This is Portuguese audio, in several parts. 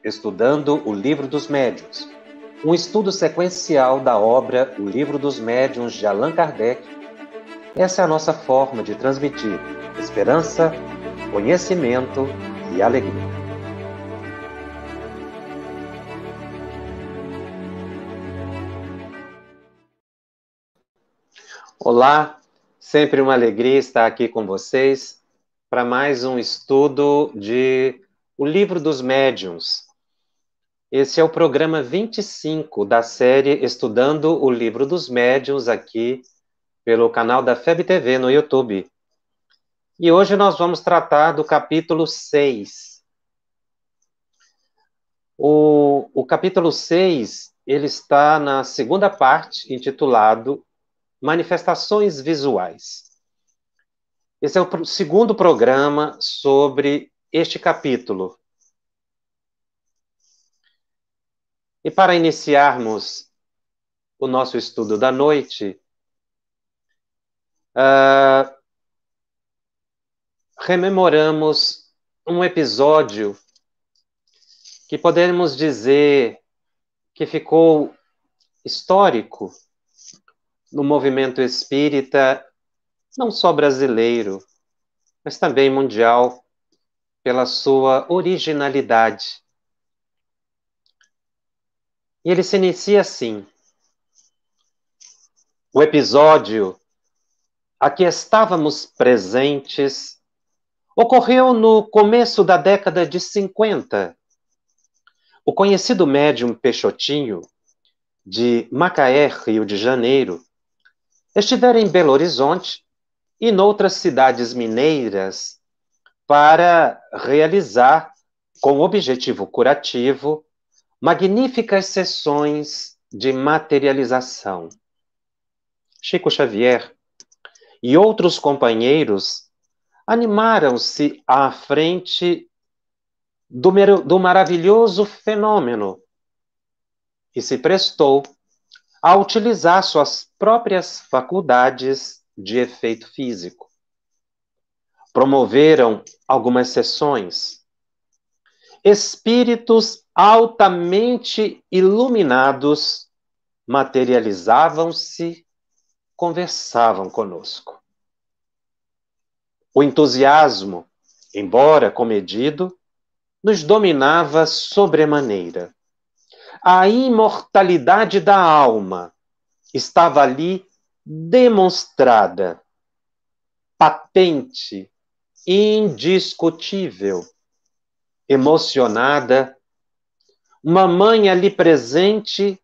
Estudando o Livro dos Médiuns, um estudo sequencial da obra O Livro dos Médiuns de Allan Kardec. Essa é a nossa forma de transmitir esperança, conhecimento e alegria. Olá, sempre uma alegria estar aqui com vocês para mais um estudo de O Livro dos Médiuns. Esse é o programa 25 da série Estudando o Livro dos Médiuns aqui pelo canal da FEB TV no YouTube. E hoje nós vamos tratar do capítulo 6. O capítulo 6, ele está na segunda parte, intitulado Manifestações Visuais. Esse é o segundo programa sobre este capítulo. E para iniciarmos o nosso estudo da noite, rememoramos um episódio que podemos dizer que ficou histórico no movimento espírita, não só brasileiro, mas também mundial, pela sua originalidade. E ele se inicia assim. O episódio a que estávamos presentes ocorreu no começo da década de 50. O conhecido médium Peixotinho, de Macaé, Rio de Janeiro, estivera em Belo Horizonte e noutras cidades mineiras para realizar, com objetivo curativo, magníficas sessões de materialização. Chico Xavier e outros companheiros animaram-se à frente do maravilhoso fenômeno e se prestou a utilizar suas próprias faculdades de efeito físico. Promoveram algumas sessões. Espíritos altamente iluminados materializavam-se, conversavam conosco. O entusiasmo, embora comedido, nos dominava sobremaneira. A imortalidade da alma estava ali demonstrada, patente, indiscutível. Emocionada, uma mãe ali presente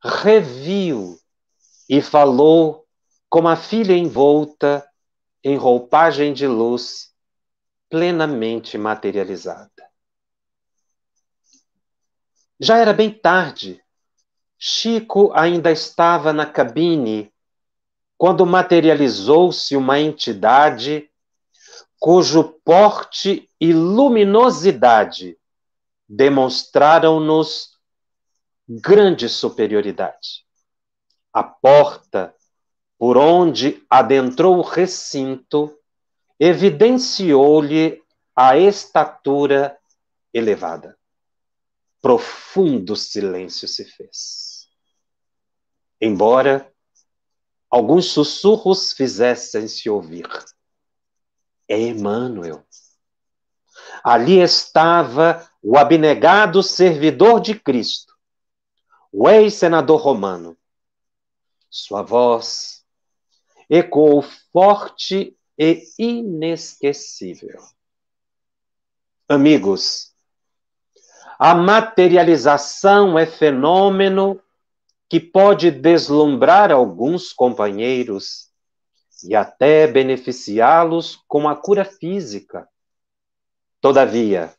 reviu e falou com a filha envolta em roupagem de luz, plenamente materializada. Já era bem tarde. Chico ainda estava na cabine quando materializou-se uma entidade cujo porte e luminosidade demonstraram-nos grande superioridade. A porta por onde adentrou o recinto evidenciou-lhe a estatura elevada. Profundo silêncio se fez. Embora alguns sussurros fizessem-se ouvir. É Emmanuel. Ali estava o abnegado servidor de Cristo, o ex-senador romano. Sua voz ecoou forte e inesquecível. Amigos, a materialização é fenômeno que pode deslumbrar alguns companheiros e até beneficiá-los com a cura física. Todavia,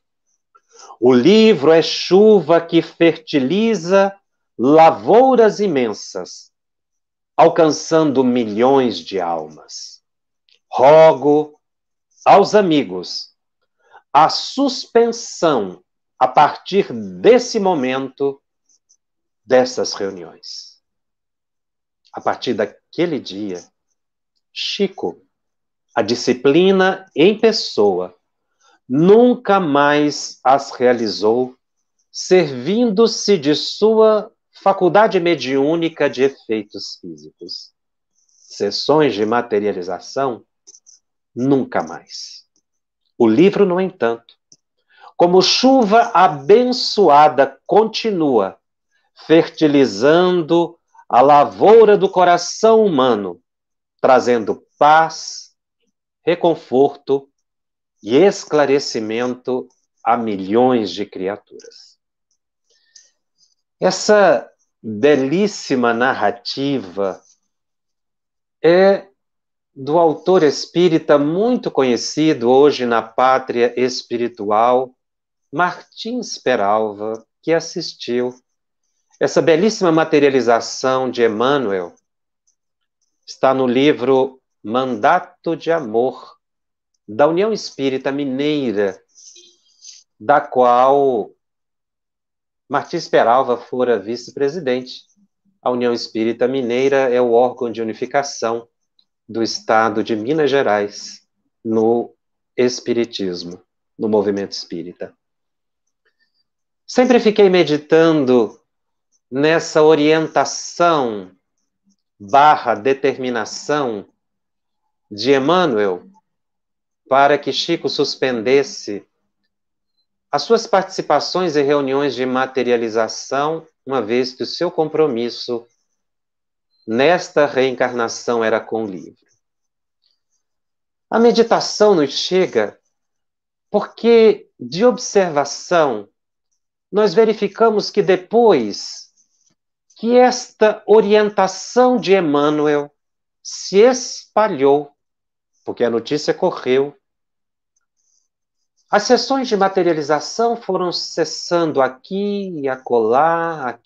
o livro é chuva que fertiliza lavouras imensas, alcançando milhões de almas. Rogo aos amigos a suspensão, a partir desse momento, dessas reuniões. A partir daquele dia, Chico, a disciplina em pessoa, nunca mais as realizou, servindo-se de sua faculdade mediúnica de efeitos físicos. Sessões de materialização, nunca mais. O livro, no entanto, como chuva abençoada, continua fertilizando a lavoura do coração humano, trazendo paz, reconforto e esclarecimento a milhões de criaturas. Essa belíssima narrativa é do autor espírita muito conhecido hoje na pátria espiritual, Martins Peralva, que assistiu essa belíssima materialização de Emmanuel. Está no livro Mandato de Amor, da União Espírita Mineira, da qual Martins Peralva fora vice-presidente. A União Espírita Mineira é o órgão de unificação do Estado de Minas Gerais no Espiritismo, no movimento espírita. Sempre fiquei meditando nessa orientação / determinação de Emmanuel para que Chico suspendesse as suas participações em reuniões de materialização, uma vez que o seu compromisso nesta reencarnação era com o livro. A meditação nos chega porque, de observação, nós verificamos que depois que esta orientação de Emmanuel se espalhou, porque a notícia correu, as sessões de materialização foram cessando aqui e acolá,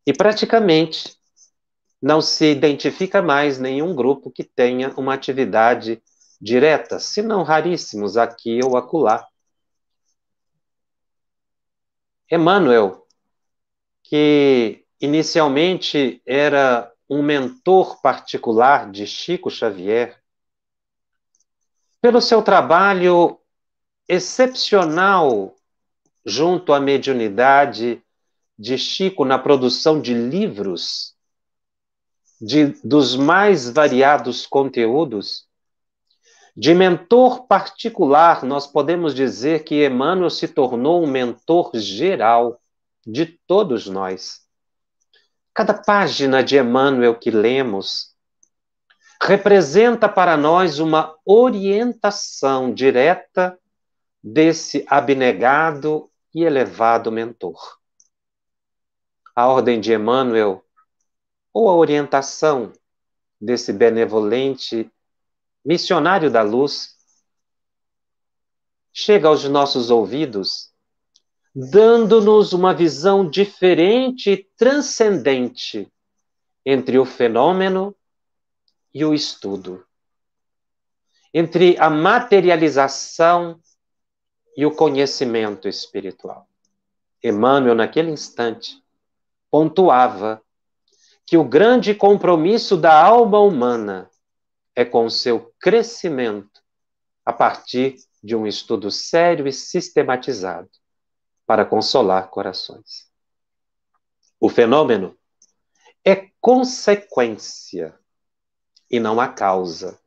e praticamente não se identifica mais nenhum grupo que tenha uma atividade direta, se não raríssimos aqui ou acolá. Emmanuel, que inicialmente era um mentor particular de Chico Xavier, pelo seu trabalho excepcional junto à mediunidade de Chico na produção de livros dos mais variados conteúdos, de mentor particular, nós podemos dizer que Emmanuel se tornou um mentor geral de todos nós. Cada página de Emmanuel que lemos representa para nós uma orientação direta desse abnegado e elevado mentor. A ordem de Emmanuel, ou a orientação desse benevolente missionário da luz, chega aos nossos ouvidos, dando-nos uma visão diferente e transcendente entre o fenômeno e o estudo, entre a materialização e o conhecimento espiritual. Emmanuel, naquele instante, pontuava que o grande compromisso da alma humana é com o seu crescimento a partir de um estudo sério e sistematizado para consolar corações. O fenômeno é consequência e não a causa.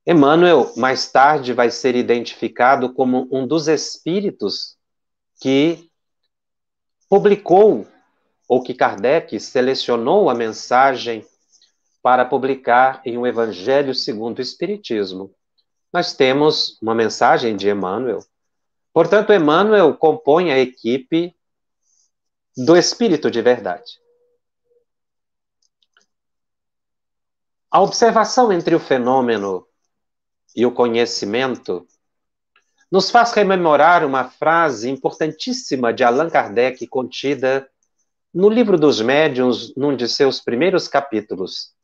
Emmanuel, mais tarde, vai ser identificado como um dos espíritos que publicou, ou que Kardec selecionou a mensagem para publicar em O Evangelho segundo o Espiritismo. Nós temos uma mensagem de Emmanuel. Portanto, Emmanuel compõe a equipe do Espírito de Verdade. A observação entre o fenômeno e o conhecimento nos faz rememorar uma frase importantíssima de Allan Kardec contida no Livro dos Médiuns, num de seus primeiros capítulos,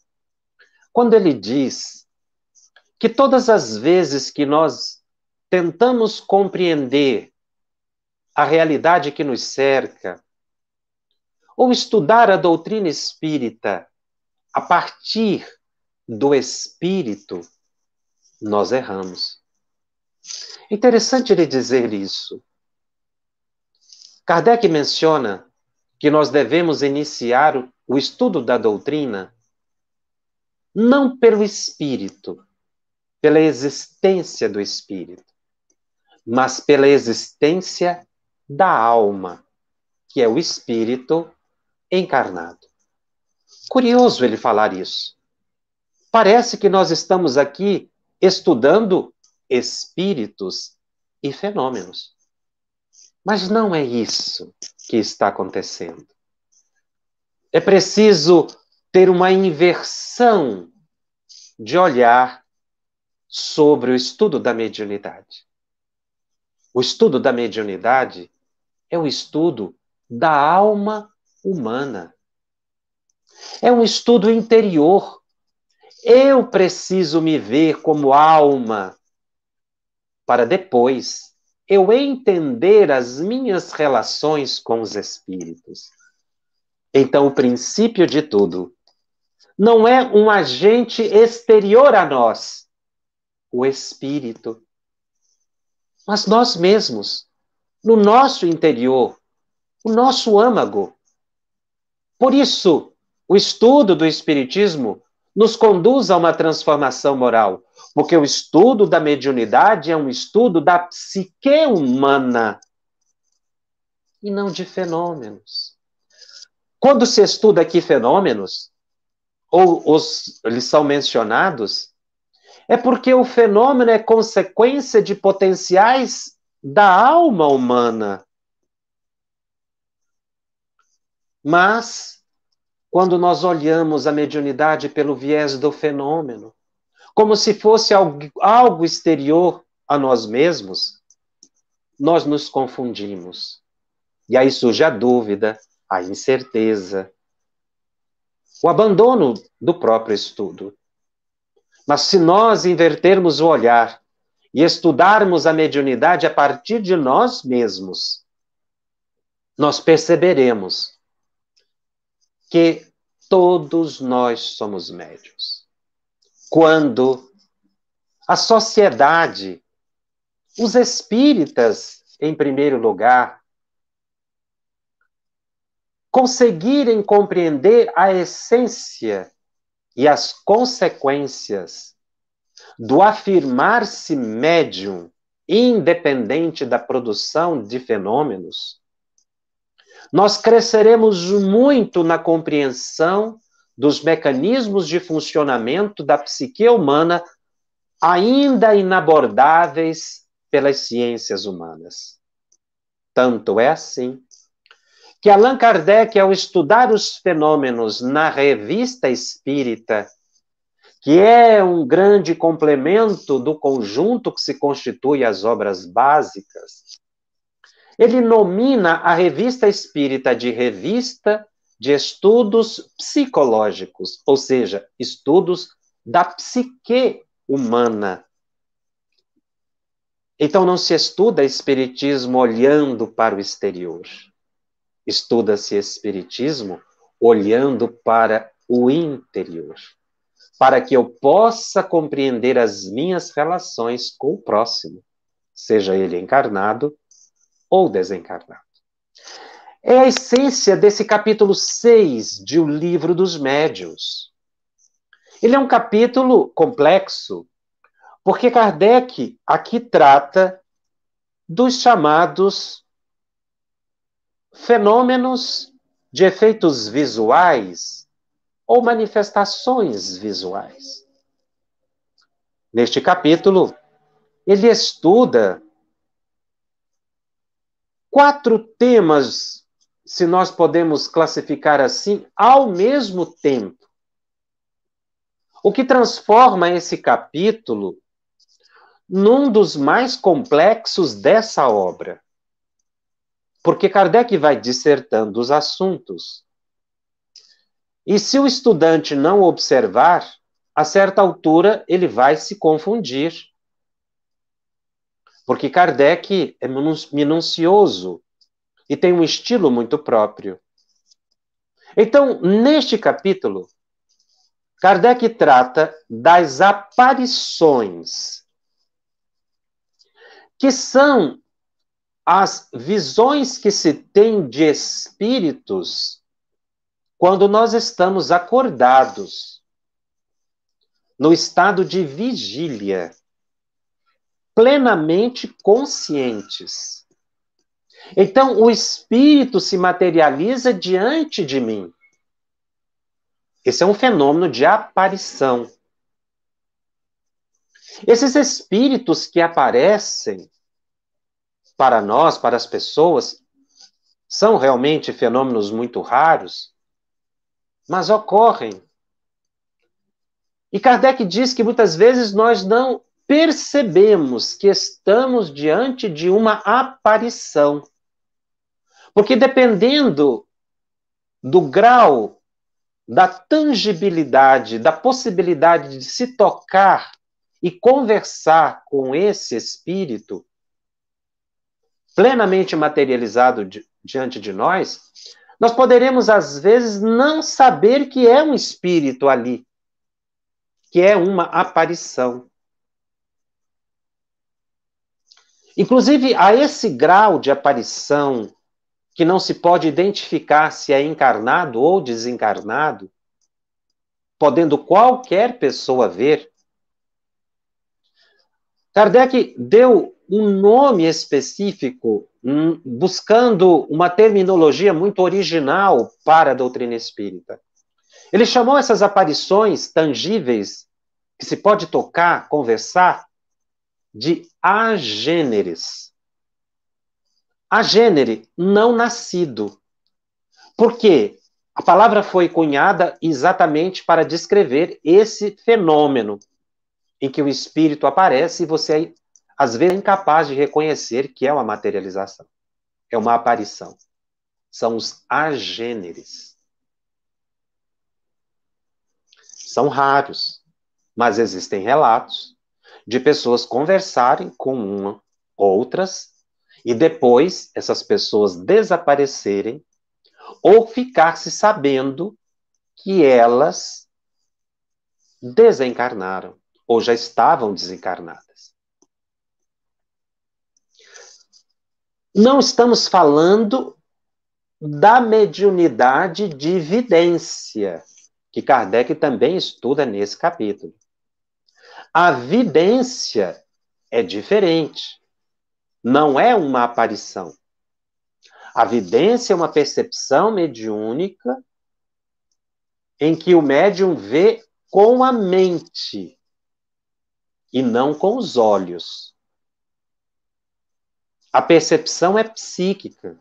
quando ele diz que todas as vezes que nós tentamos compreender a realidade que nos cerca, ou estudar a doutrina espírita a partir do espírito, nós erramos. É interessante ele dizer isso. Kardec menciona que nós devemos iniciar o estudo da doutrina não pelo espírito, pela existência do espírito, mas pela existência da alma, que é o espírito encarnado. Curioso ele falar isso. Parece que nós estamos aqui estudando espíritos e fenômenos. Mas não é isso que está acontecendo. É preciso ter uma inversão de olhar sobre o estudo da mediunidade. O estudo da mediunidade é o estudo da alma humana. É um estudo interior. Eu preciso me ver como alma para depois eu entender as minhas relações com os espíritos. Então, o princípio de tudo não é um agente exterior a nós, o espírito, mas nós mesmos, no nosso interior, o nosso âmago. Por isso, o estudo do espiritismo nos conduz a uma transformação moral, porque o estudo da mediunidade é um estudo da psique humana e não de fenômenos. Quando se estuda aqui fenômenos, ou eles são mencionados, é porque o fenômeno é consequência de potenciais da alma humana. Mas, quando nós olhamos a mediunidade pelo viés do fenômeno, como se fosse algo exterior a nós mesmos, nós nos confundimos. E aí surge a dúvida, a incerteza, o abandono do próprio estudo. Mas se nós invertermos o olhar e estudarmos a mediunidade a partir de nós mesmos, nós perceberemos que todos nós somos médiuns. Quando a sociedade, os espíritas, em primeiro lugar, conseguirem compreender a essência e as consequências do afirmar-se médium, independente da produção de fenômenos, nós cresceremos muito na compreensão dos mecanismos de funcionamento da psique humana ainda inabordáveis pelas ciências humanas. Tanto é assim que Allan Kardec, ao estudar os fenômenos na Revista Espírita, que é um grande complemento do conjunto que se constitui as obras básicas, ele nomina a Revista Espírita de Revista de Estudos Psicológicos, ou seja, estudos da psique humana. Então não se estuda espiritismo olhando para o exterior. Estuda-se espiritismo olhando para o interior, para que eu possa compreender as minhas relações com o próximo, seja ele encarnado ou desencarnado. É a essência desse capítulo 6 de O Livro dos Médiuns. Ele é um capítulo complexo, porque Kardec aqui trata dos chamados fenômenos de efeitos visuais ou manifestações visuais. Neste capítulo, ele estuda 4 temas, se nós podemos classificar assim, ao mesmo tempo. O que transforma esse capítulo num dos mais complexos dessa obra. Porque Kardec vai dissertando os assuntos. E se o estudante não observar, a certa altura ele vai se confundir. Porque Kardec é minucioso e tem um estilo muito próprio. Então, neste capítulo, Kardec trata das aparições, que são as visões que se tem de espíritos quando nós estamos acordados, no estado de vigília, plenamente conscientes. Então, o espírito se materializa diante de mim. Esse é um fenômeno de aparição. Esses espíritos que aparecem para nós, para as pessoas, são realmente fenômenos muito raros, mas ocorrem. E Kardec diz que muitas vezes nós não percebemos que estamos diante de uma aparição. Porque dependendo do grau da tangibilidade, da possibilidade de se tocar e conversar com esse espírito plenamente materializado diante de nós, nós poderemos, às vezes, não saber que é um espírito ali, que é uma aparição. Inclusive, a esse grau de aparição, que não se pode identificar se é encarnado ou desencarnado, podendo qualquer pessoa ver, Kardec deu um nome específico, buscando uma terminologia muito original para a doutrina espírita. Ele chamou essas aparições tangíveis, que se pode tocar, conversar, de agêneres. Agênere, não nascido. Por quê? A palavra foi cunhada exatamente para descrever esse fenômeno em que o espírito aparece e você, às vezes, é incapaz de reconhecer que é uma materialização. É uma aparição. São os agêneres. São raros, mas existem relatos de pessoas conversarem com outras e depois essas pessoas desaparecerem ou ficar se sabendo que elas desencarnaram ou já estavam desencarnadas. Não estamos falando da mediunidade de vidência, que Kardec também estuda nesse capítulo. A vidência é diferente. Não é uma aparição. A vidência é uma percepção mediúnica em que o médium vê com a mente e não com os olhos. A percepção é psíquica.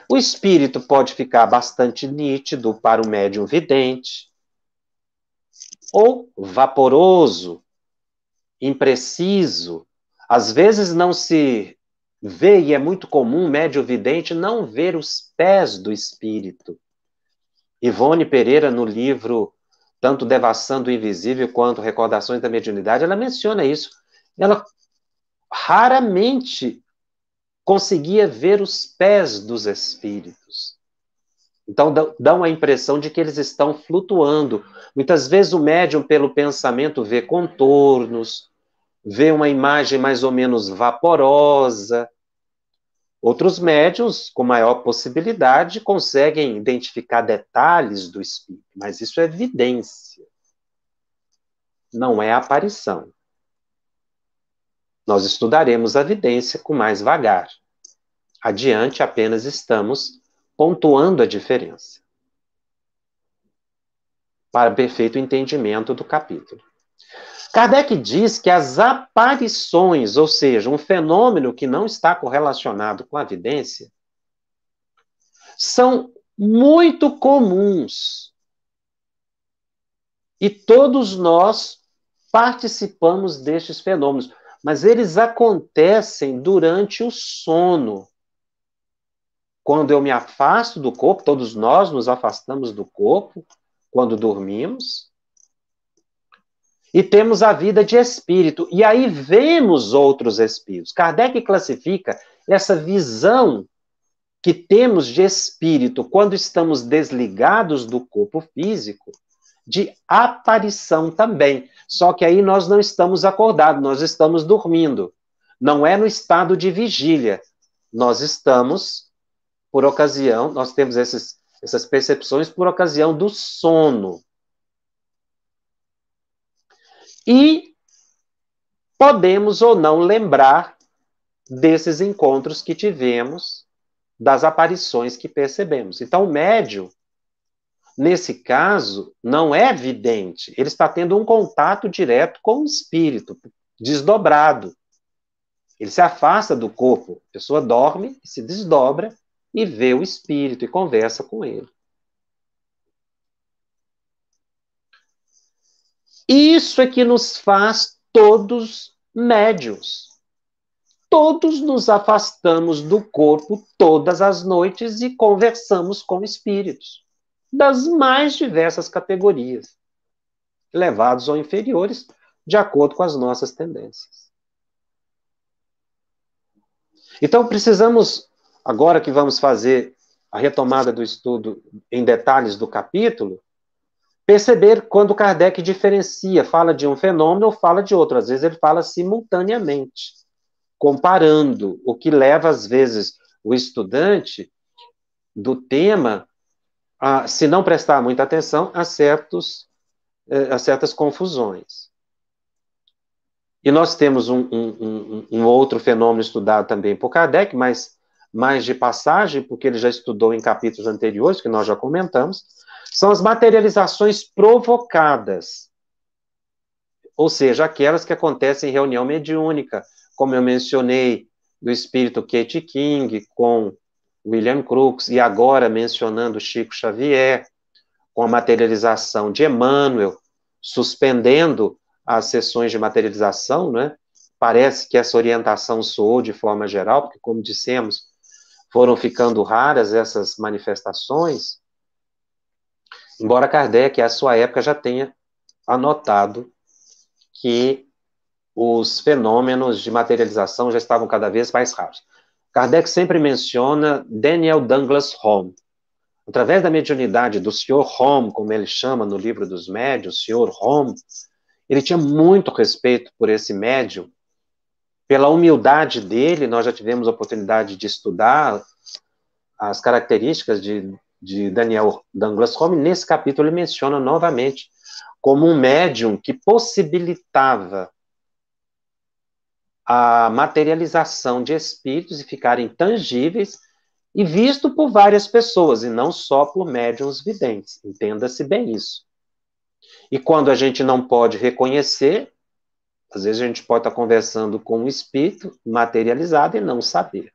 O espírito pode ficar bastante nítido para o médium vidente, ou vaporoso, impreciso. Às vezes não se vê, e é muito comum o médium vidente não ver os pés do espírito. Ivone Pereira, no livro tanto Devassando o Invisível quanto Recordações da Mediunidade, ela menciona isso. Ela raramente conseguia ver os pés dos espíritos. Então, dão a impressão de que eles estão flutuando. Muitas vezes o médium, pelo pensamento, vê contornos, vê uma imagem mais ou menos vaporosa. Outros médiuns, com maior possibilidade, conseguem identificar detalhes do espírito, mas isso é evidência, não é aparição. Nós estudaremos a evidência com mais vagar. Adiante, apenas estamos pontuando a diferença, para perfeito entendimento do capítulo. Kardec diz que as aparições, ou seja, um fenômeno que não está correlacionado com a evidência, são muito comuns. E todos nós participamos destes fenômenos, mas eles acontecem durante o sono. Quando eu me afasto do corpo, todos nós nos afastamos do corpo quando dormimos, e temos a vida de espírito. E aí vemos outros espíritos. Kardec classifica essa visão que temos de espírito quando estamos desligados do corpo físico de aparição também. Só que aí nós não estamos acordados, nós estamos dormindo. Não é no estado de vigília. Nós estamos, por ocasião, nós temos essas percepções por ocasião do sono. E podemos ou não lembrar desses encontros que tivemos, das aparições que percebemos. Então, o médium, nesse caso, não é vidente. Ele está tendo um contato direto com o espírito, desdobrado. Ele se afasta do corpo. A pessoa dorme, se desdobra e vê o espírito e conversa com ele. Isso é que nos faz todos médiuns. Todos nos afastamos do corpo todas as noites e conversamos com espíritos das mais diversas categorias, elevados ou inferiores, de acordo com as nossas tendências. Então, precisamos, agora que vamos fazer a retomada do estudo em detalhes do capítulo, perceber quando Kardec diferencia, fala de um fenômeno ou fala de outro. Às vezes ele fala simultaneamente, comparando, o que leva, às vezes, o estudante do tema a, se não prestar muita atenção, a certas confusões. E nós temos um outro fenômeno estudado também por Kardec, mas mais de passagem, porque ele já estudou em capítulos anteriores, que nós já comentamos, são as materializações provocadas, ou seja, aquelas que acontecem em reunião mediúnica, como eu mencionei, do espírito Kate King, com William Crookes, e agora mencionando Chico Xavier, com a materialização de Emmanuel, suspendendo as sessões de materialização, né? Parece que essa orientação soou de forma geral, porque, como dissemos, foram ficando raras essas manifestações, embora Kardec, à sua época, já tenha anotado que os fenômenos de materialização já estavam cada vez mais raros. Kardec sempre menciona Daniel Douglas Home. Através da mediunidade do Sr. Home, como ele chama no livro dos médiuns, Sr. Home, ele tinha muito respeito por esse médium. Pela humildade dele, nós já tivemos a oportunidade de estudar as características de Daniel Douglas Home. Nesse capítulo ele menciona novamente como um médium que possibilitava a materialização de espíritos e ficarem tangíveis e visto por várias pessoas, e não só por médiuns videntes. Entenda-se bem isso. E quando a gente não pode reconhecer, às vezes a gente pode estar conversando com um espírito materializado e não saber.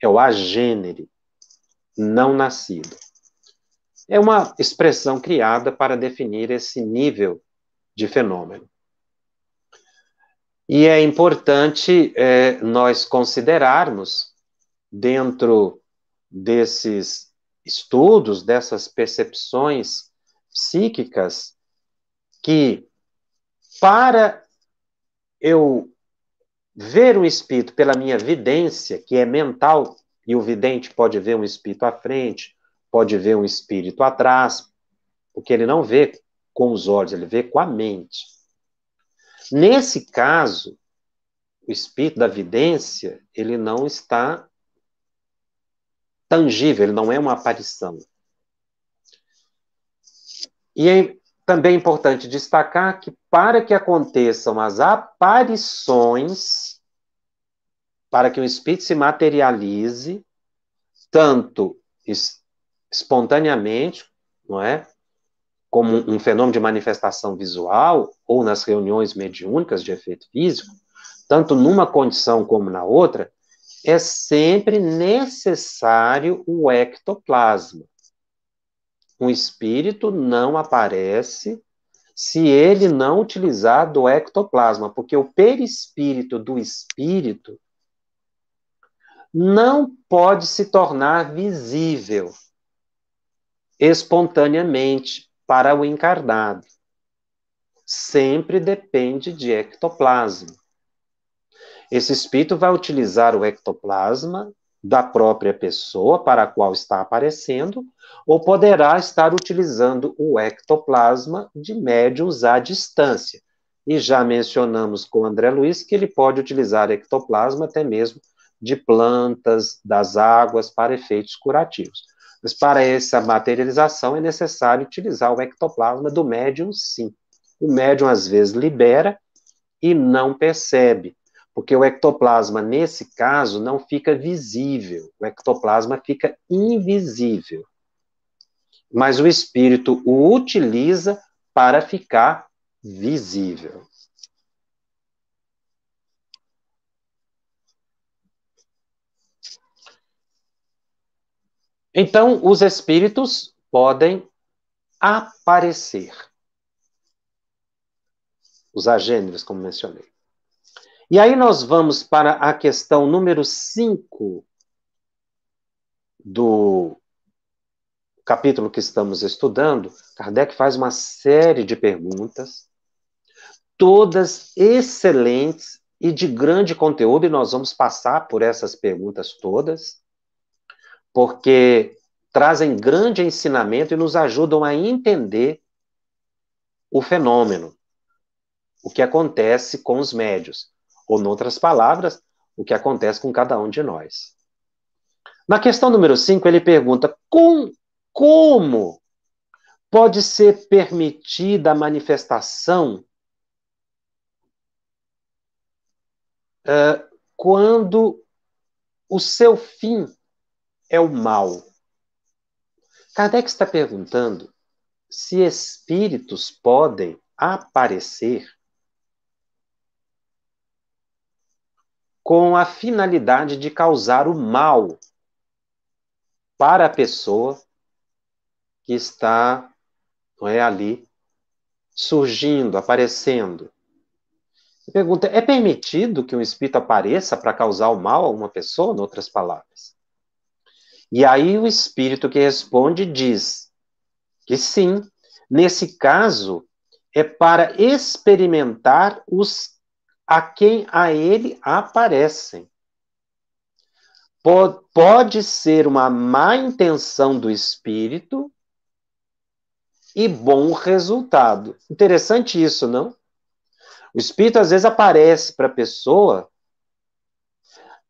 É o agênere, não nascido. É uma expressão criada para definir esse nível de fenômeno. E é importante nós considerarmos, dentro desses estudos, dessas percepções psíquicas, que para eu ver um espírito pela minha vidência, que é mental, e o vidente pode ver um espírito à frente, pode ver um espírito atrás, porque ele não vê com os olhos, ele vê com a mente. Nesse caso, o espírito da vidência, ele não está tangível, ele não é uma aparição. E é também importante destacar que para que aconteçam as aparições, para que o espírito se materialize, tanto espontaneamente, não é? Como um fenômeno de manifestação visual, ou nas reuniões mediúnicas de efeito físico, tanto numa condição como na outra, é sempre necessário o ectoplasma. Um espírito não aparece se ele não utilizar do ectoplasma, porque o perispírito do espírito não pode se tornar visível espontaneamente para o encarnado. Sempre depende de ectoplasma. Esse espírito vai utilizar o ectoplasma da própria pessoa para a qual está aparecendo, ou poderá estar utilizando o ectoplasma de médiuns à distância. E já mencionamos com o André Luiz que ele pode utilizar ectoplasma até mesmo de plantas, das águas, para efeitos curativos. Mas para essa materialização é necessário utilizar o ectoplasma do médium, sim. O médium às vezes libera e não percebe, porque o ectoplasma, nesse caso, não fica visível. O ectoplasma fica invisível. Mas o espírito o utiliza para ficar visível. Então, os espíritos podem aparecer. Os agêneres, como mencionei. E aí nós vamos para a questão número 5 do capítulo que estamos estudando. Kardec faz uma série de perguntas, todas excelentes e de grande conteúdo, e nós vamos passar por essas perguntas todas, porque trazem grande ensinamento e nos ajudam a entender o fenômeno, o que acontece com os médios, ou, em outras palavras, o que acontece com cada um de nós. Na questão número 5, ele pergunta como pode ser permitida a manifestação quando o seu fim é o mal. Kardec está perguntando se espíritos podem aparecer com a finalidade de causar o mal para a pessoa que está, não é, ali surgindo, aparecendo. Ele pergunta, é permitido que um espírito apareça para causar o mal a uma pessoa, em outras palavras? E aí o espírito que responde diz que sim, nesse caso é para experimentar os a quem a ele aparecem. Pode ser uma má intenção do espírito e bom resultado. Interessante isso, não? O espírito às vezes aparece para a pessoa.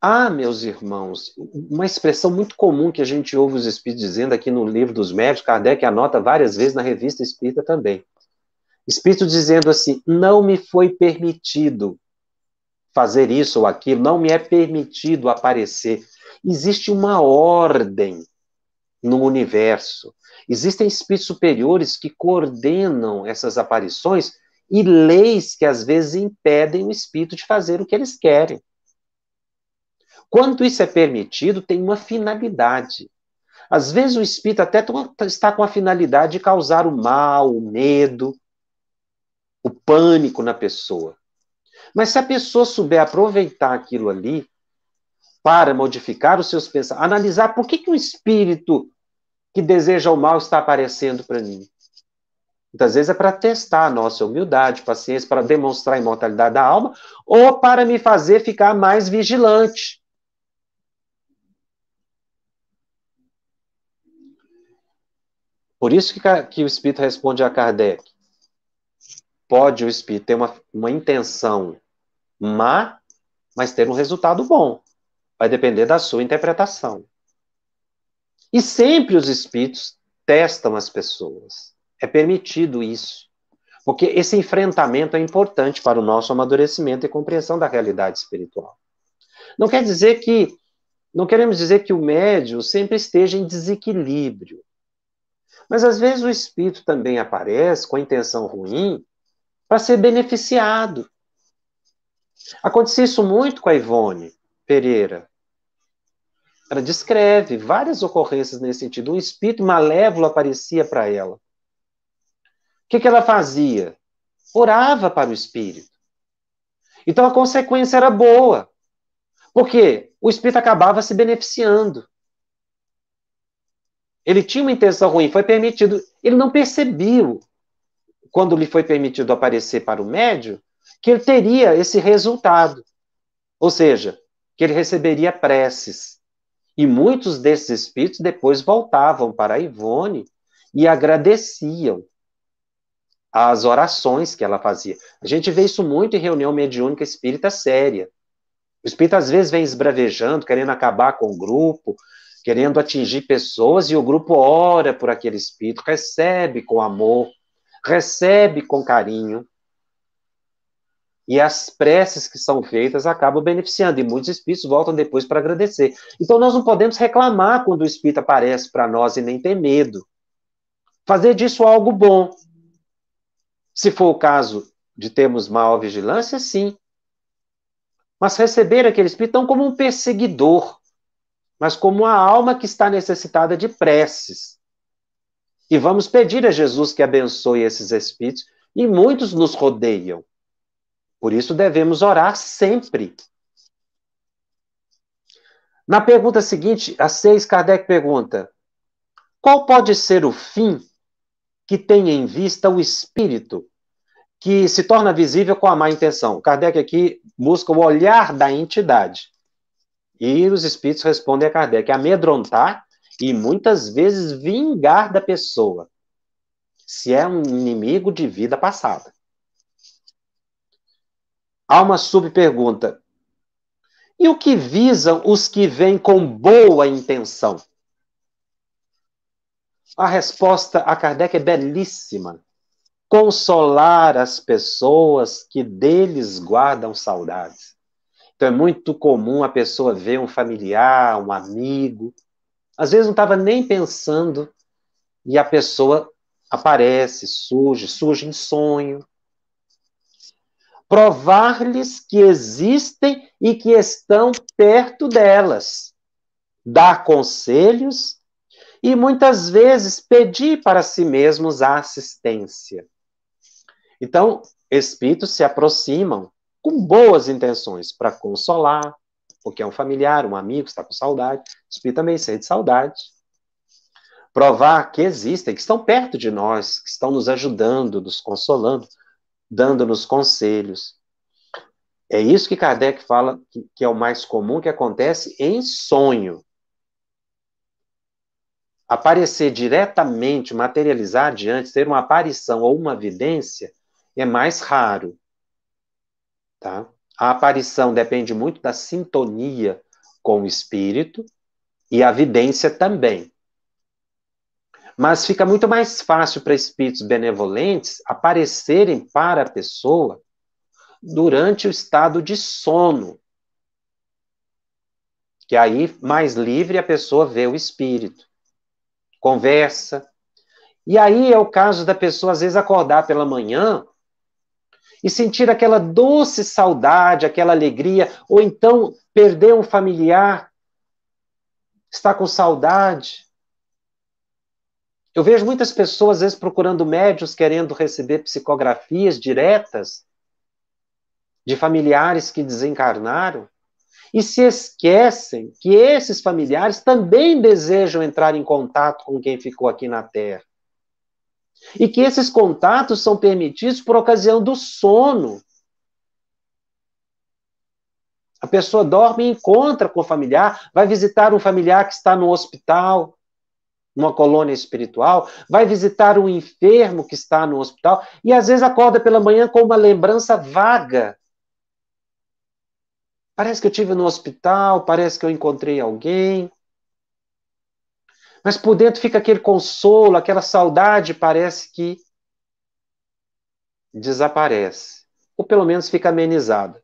Ah, meus irmãos, uma expressão muito comum que a gente ouve os espíritos dizendo aqui no Livro dos Médiuns, Kardec anota várias vezes na Revista Espírita também. Espírito dizendo assim, não me foi permitido fazer isso ou aquilo, não me é permitido aparecer. Existe uma ordem no universo. Existem espíritos superiores que coordenam essas aparições e leis que às vezes impedem o espírito de fazer o que eles querem. Quando isso é permitido, tem uma finalidade. Às vezes o espírito até está com a finalidade de causar o mal, o medo, o pânico na pessoa. Mas se a pessoa souber aproveitar aquilo ali para modificar os seus pensamentos, analisar por que um espírito que deseja o mal está aparecendo para mim. Muitas vezes é para testar a nossa humildade, paciência, para demonstrar a imortalidade da alma, ou para me fazer ficar mais vigilante. Por isso que o Espírito responde a Kardec. Pode o Espírito ter uma intenção má, mas ter um resultado bom. Vai depender da sua interpretação. E sempre os Espíritos testam as pessoas. É permitido isso. Porque esse enfrentamento é importante para o nosso amadurecimento e compreensão da realidade espiritual. Não queremos dizer que o médium sempre esteja em desequilíbrio. Mas às vezes o espírito também aparece com a intenção ruim para ser beneficiado. Acontecia isso muito com a Ivone Pereira. Ela descreve várias ocorrências nesse sentido. Um espírito malévolo aparecia para ela. O que ela fazia? Orava para o espírito. Então a consequência era boa. Porque o espírito acabava se beneficiando. Ele tinha uma intenção ruim, foi permitido. Ele não percebeu, quando lhe foi permitido aparecer para o médium, que ele teria esse resultado. Ou seja, que ele receberia preces. E muitos desses espíritos depois voltavam para a Ivone e agradeciam as orações que ela fazia. A gente vê isso muito em reunião mediúnica espírita séria. O espírito às vezes vem esbravejando, querendo acabar com o grupo, querendo atingir pessoas, e o grupo ora por aquele espírito, recebe com amor, recebe com carinho. E as preces que são feitas acabam beneficiando, e muitos espíritos voltam depois para agradecer. Então nós não podemos reclamar quando o espírito aparece para nós e nem ter medo. Fazer disso algo bom. Se for o caso de termos maior vigilância, sim. Mas receber aquele espírito não como um perseguidor, mas como uma alma que está necessitada de preces. E vamos pedir a Jesus que abençoe esses espíritos, e muitos nos rodeiam. Por isso devemos orar sempre. Na pergunta seguinte, a 6, Kardec pergunta: qual pode ser o fim que tem em vista o espírito que se torna visível com a má intenção? Kardec aqui busca o olhar da entidade. E os espíritos respondem a Kardec: amedrontar e muitas vezes vingar da pessoa, se é um inimigo de vida passada. Há uma subpergunta: e o que visam os que vêm com boa intenção? A resposta a Kardec é belíssima: consolar as pessoas que deles guardam saudades. Então é muito comum a pessoa ver um familiar, um amigo, às vezes não estava nem pensando, e a pessoa aparece, surge em sonho. Provar-lhes que existem e que estão perto delas. Dar conselhos e muitas vezes pedir para si mesmos a assistência. Então, espíritos se aproximam com boas intenções para consolar, porque é um familiar, um amigo, está com saudade. O espírito também sente saudade. Provar que existem, que estão perto de nós, que estão nos ajudando, nos consolando, dando-nos conselhos. É isso que Kardec fala que é o mais comum que acontece em sonho. Aparecer diretamente, materializar diante, ter uma aparição ou uma vidência, é mais raro. Tá? A aparição depende muito da sintonia com o espírito e a vidência também. Mas fica muito mais fácil para espíritos benevolentes aparecerem para a pessoa durante o estado de sono. Que aí, mais livre, a pessoa vê o espírito, conversa. E aí é o caso da pessoa, às vezes, acordar pela manhã e sentir aquela doce saudade, aquela alegria, ou então perder um familiar, está com saudade. Eu vejo muitas pessoas, às vezes, procurando médiuns, querendo receber psicografias diretas de familiares que desencarnaram, e se esquecem que esses familiares também desejam entrar em contato com quem ficou aqui na Terra. E que esses contatos são permitidos por ocasião do sono. A pessoa dorme e encontra com o familiar, vai visitar um familiar que está no hospital, numa colônia espiritual, vai visitar um enfermo que está no hospital, e às vezes acorda pela manhã com uma lembrança vaga. Parece que eu estive no hospital, parece que eu encontrei alguém. Mas por dentro fica aquele consolo, aquela saudade, parece que desaparece. Ou pelo menos fica amenizada.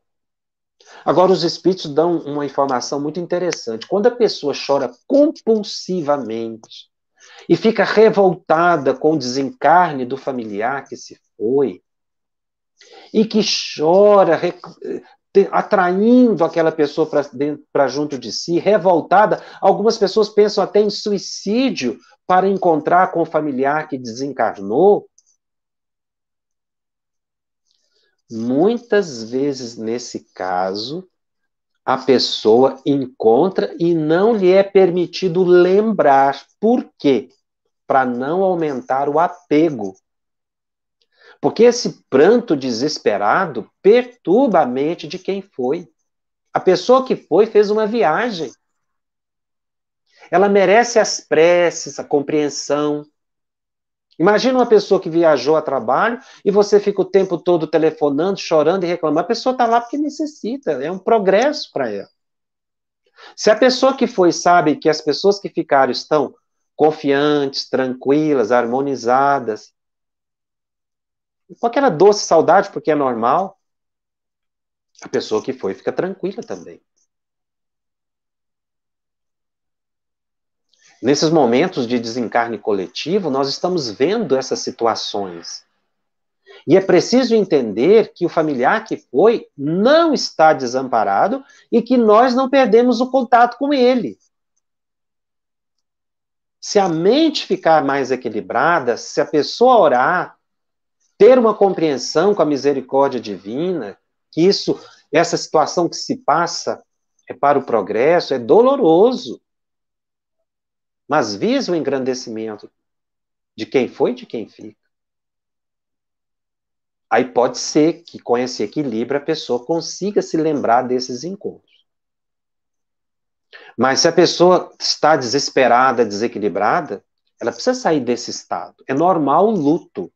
Agora, os espíritos dão uma informação muito interessante. Quando a pessoa chora compulsivamente e fica revoltada com o desencarne do familiar que se foi, e que chora, atraindo aquela pessoa para junto de si, revoltada, algumas pessoas pensam até em suicídio para encontrar com o familiar que desencarnou. Muitas vezes, nesse caso, a pessoa encontra e não lhe é permitido lembrar. Por quê? Para não aumentar o apego. Porque esse pranto desesperado perturba a mente de quem foi. A pessoa que foi fez uma viagem. Ela merece as preces, a compreensão. Imagina uma pessoa que viajou a trabalho e você fica o tempo todo telefonando, chorando e reclamando. A pessoa está lá porque necessita, é um progresso para ela. Se a pessoa que foi sabe que as pessoas que ficaram estão confiantes, tranquilas, harmonizadas, com aquela doce saudade, porque é normal, a pessoa que foi fica tranquila também. Nesses momentos de desencarne coletivo, nós estamos vendo essas situações. E é preciso entender que o familiar que foi não está desamparado e que nós não perdemos o contato com ele. Se a mente ficar mais equilibrada, se a pessoa orar, ter uma compreensão com a misericórdia divina, que essa situação que se passa é para o progresso, é doloroso, mas visa o engrandecimento de quem foi e de quem fica. Aí pode ser que com esse equilíbrio a pessoa consiga se lembrar desses encontros. Mas se a pessoa está desesperada, desequilibrada, ela precisa sair desse estado. É normal o luto.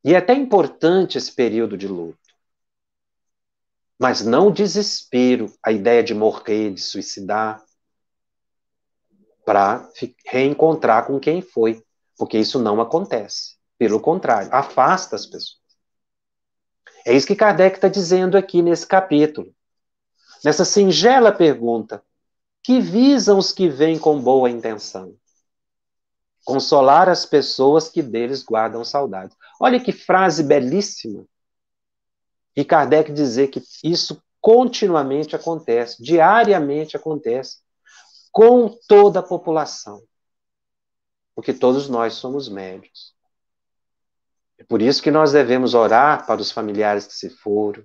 E é até importante esse período de luto. Mas não o desespero, a ideia de morrer, de suicidar, para reencontrar com quem foi. Porque isso não acontece. Pelo contrário, afasta as pessoas. É isso que Kardec está dizendo aqui nesse capítulo. Nessa singela pergunta, que visam os que vêm com boa intenção? Consolar as pessoas que deles guardam saudade. Olha que frase belíssima. E Kardec dizer que isso continuamente acontece, diariamente acontece, com toda a população. Porque todos nós somos médios. É por isso que nós devemos orar para os familiares que se foram.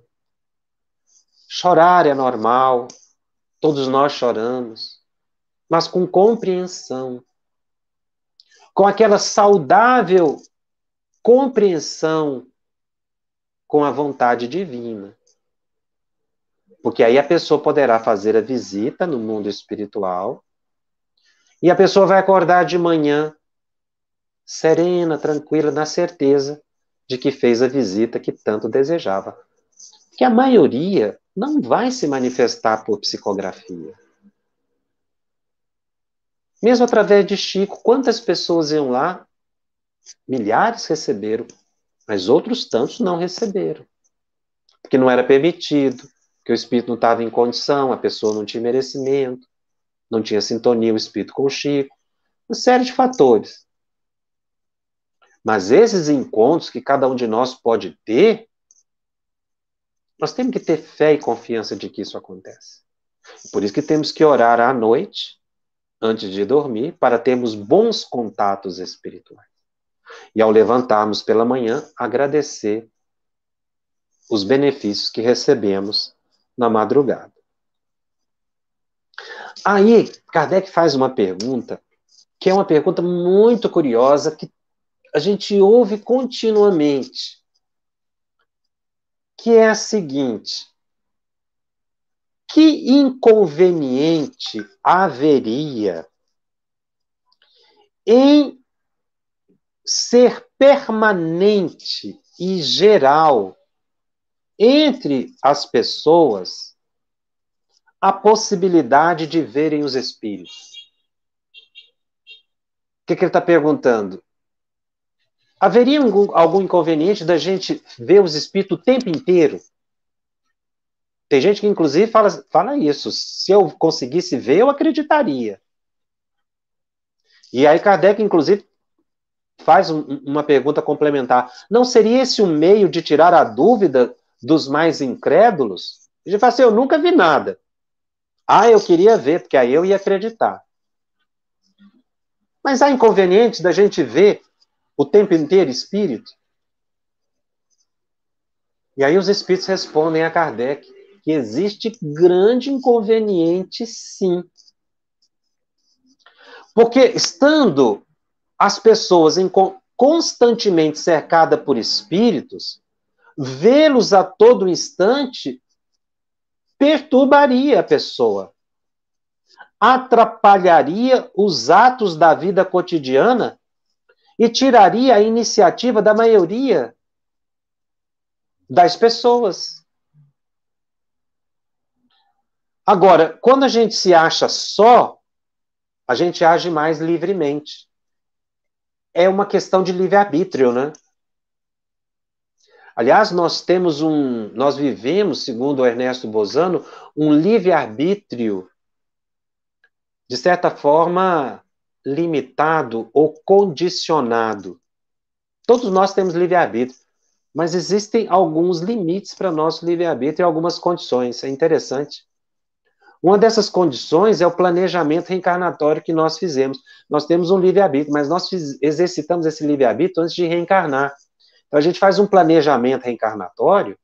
Chorar é normal, todos nós choramos, mas com compreensão, com aquela saudável compreensão com a vontade divina. Porque aí a pessoa poderá fazer a visita no mundo espiritual e a pessoa vai acordar de manhã serena, tranquila, na certeza de que fez a visita que tanto desejava. Que a maioria não vai se manifestar por psicografia. Mesmo através de Chico, quantas pessoas iam lá? Milhares receberam, mas outros tantos não receberam. Porque não era permitido, porque o espírito não estava em condição, a pessoa não tinha merecimento, não tinha sintonia o espírito com o Chico, uma série de fatores. Mas esses encontros que cada um de nós pode ter, nós temos que ter fé e confiança de que isso acontece. Por isso que temos que orar à noite, antes de dormir, para termos bons contatos espirituais. E ao levantarmos pela manhã, agradecer os benefícios que recebemos na madrugada. Aí, Kardec faz uma pergunta, que é uma pergunta muito curiosa, que a gente ouve continuamente, que é a seguinte: que inconveniente haveria em ser permanente e geral entre as pessoas a possibilidade de verem os espíritos? O que ele está perguntando? Haveria algum inconveniente da gente ver os espíritos o tempo inteiro? Tem gente que, inclusive, fala isso. Se eu conseguisse ver, eu acreditaria. E aí Kardec, inclusive, faz uma pergunta complementar. Não seria esse um meio de tirar a dúvida dos mais incrédulos? Ele fala assim, eu nunca vi nada. Ah, eu queria ver, porque aí eu ia acreditar. Mas há inconveniente da gente ver o tempo inteiro espírito? E aí os espíritos respondem a Kardec que existe grande inconveniente, sim. Porque estando as pessoas constantemente cercadas por espíritos, vê-los a todo instante perturbaria a pessoa. atrapalharia os atos da vida cotidiana e tiraria a iniciativa da maioria das pessoas. Agora, quando a gente se acha só, a gente age mais livremente. É uma questão de livre-arbítrio, né? Aliás, nós vivemos, segundo o Ernesto Bozano, um livre-arbítrio, de certa forma, limitado ou condicionado. Todos nós temos livre-arbítrio, mas existem alguns limites para nosso livre-arbítrio e algumas condições. É interessante. Uma dessas condições é o planejamento reencarnatório que nós fizemos. Nós temos um livre-arbítrio, mas nós exercitamos esse livre-arbítrio antes de reencarnar. Então, a gente faz um planejamento reencarnatório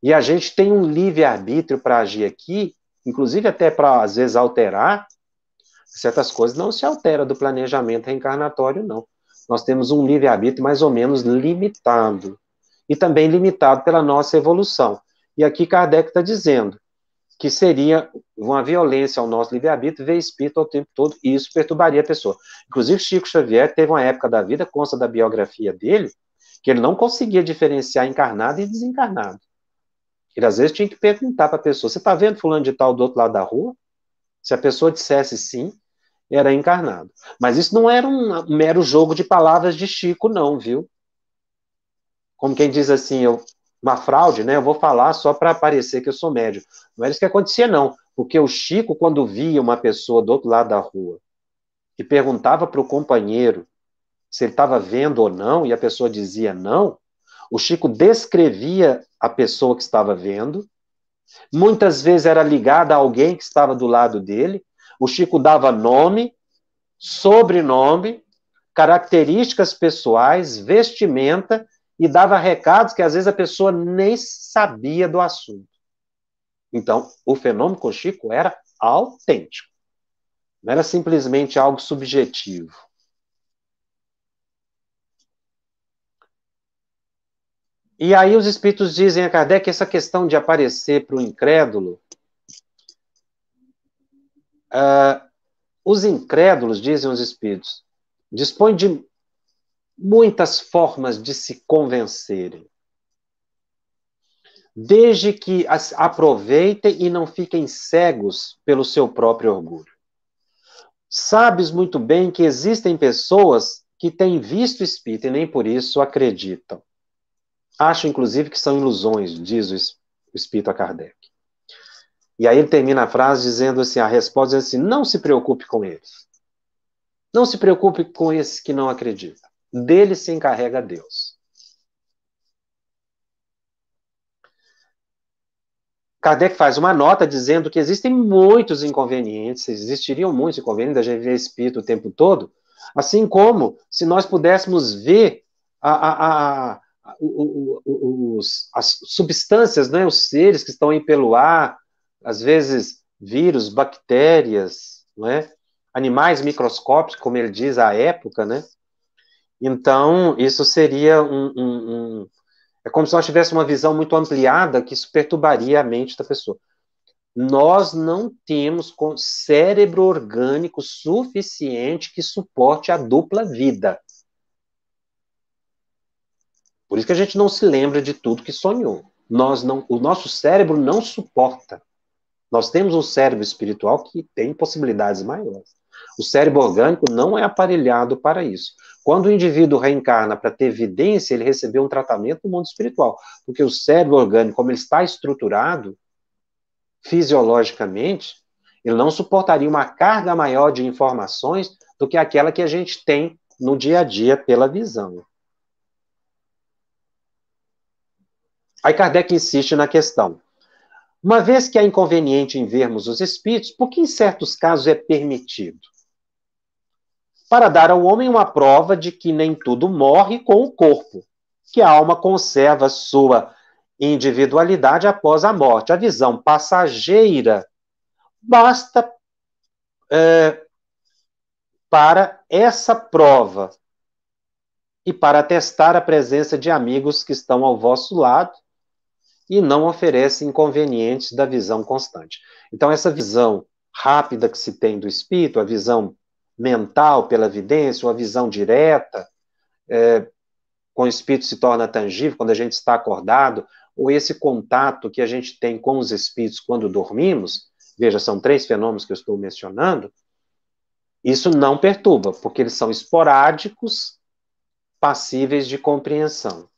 e a gente tem um livre-arbítrio para agir aqui, inclusive até para, às vezes, alterar. Certas coisas não se alteram do planejamento reencarnatório, não. Nós temos um livre-arbítrio mais ou menos limitado. E também limitado pela nossa evolução. E aqui Kardec está dizendo que seria uma violência ao nosso livre-arbítrio ver espírito ao tempo todo, e isso perturbaria a pessoa. Inclusive, Chico Xavier teve uma época da vida, consta da biografia dele, que ele não conseguia diferenciar encarnado e desencarnado. Ele, às vezes, tinha que perguntar para a pessoa, você está vendo fulano de tal do outro lado da rua? Se a pessoa dissesse sim, era encarnado. Mas isso não era um mero jogo de palavras de Chico, não, viu? Como quem diz assim, uma fraude, né? Eu vou falar só para parecer que eu sou médium. Não era isso que acontecia, não. Porque o Chico, quando via uma pessoa do outro lado da rua e perguntava para o companheiro se ele estava vendo ou não, e a pessoa dizia não, o Chico descrevia a pessoa que estava vendo, muitas vezes era ligada a alguém que estava do lado dele, o Chico dava nome, sobrenome, características pessoais, vestimenta, e dava recados que às vezes a pessoa nem sabia do assunto. Então, o fenômeno com Chico era autêntico. Não era simplesmente algo subjetivo. E aí os espíritos dizem a Kardec que essa questão de aparecer para o incrédulo, os incrédulos, dizem os espíritos, dispõem de muitas formas de se convencerem. Desde que as aproveitem e não fiquem cegos pelo seu próprio orgulho. Sabes muito bem que existem pessoas que têm visto espírito e nem por isso acreditam. Acho, inclusive, que são ilusões, diz o espírito a Kardec. E aí ele termina a frase dizendo assim, a resposta é assim, não se preocupe com eles. Não se preocupe com esses que não acreditam. Deles se encarrega Deus. Kardec faz uma nota dizendo que existem muitos inconvenientes, existiriam muitos inconvenientes da gente ver espírito o tempo todo, assim como se nós pudéssemos ver as substâncias, né, os seres que estão aí pelo ar, às vezes vírus, bactérias, não é? Animais microscópicos, como ele diz à época, né? Então, isso seria é como se nós tivéssemos uma visão muito ampliada que isso perturbaria a mente da pessoa. Nós não temos cérebro orgânico suficiente que suporte a dupla vida. Por isso que a gente não se lembra de tudo que sonhou. O nosso cérebro não suporta. Nós temos um cérebro espiritual que tem possibilidades maiores. O cérebro orgânico não é aparelhado para isso. Quando o indivíduo reencarna para ter evidência, ele recebeu um tratamento no mundo espiritual. Porque o cérebro orgânico, como ele está estruturado, fisiologicamente, ele não suportaria uma carga maior de informações do que aquela que a gente tem no dia a dia pela visão. Aí Kardec insiste na questão. Uma vez que é inconveniente em vermos os espíritos, por que em certos casos é permitido? Para dar ao homem uma prova de que nem tudo morre com o corpo, que a alma conserva sua individualidade após a morte. A visão passageira basta para essa prova e para atestar a presença de amigos que estão ao vosso lado e não oferece inconvenientes da visão constante. Então, essa visão rápida que se tem do espírito, a visão mental pela evidência, ou a visão direta, com o espírito se torna tangível quando a gente está acordado, ou esse contato que a gente tem com os espíritos quando dormimos, veja, são 3 fenômenos que eu estou mencionando, isso não perturba, porque eles são esporádicos, passíveis de compreensão.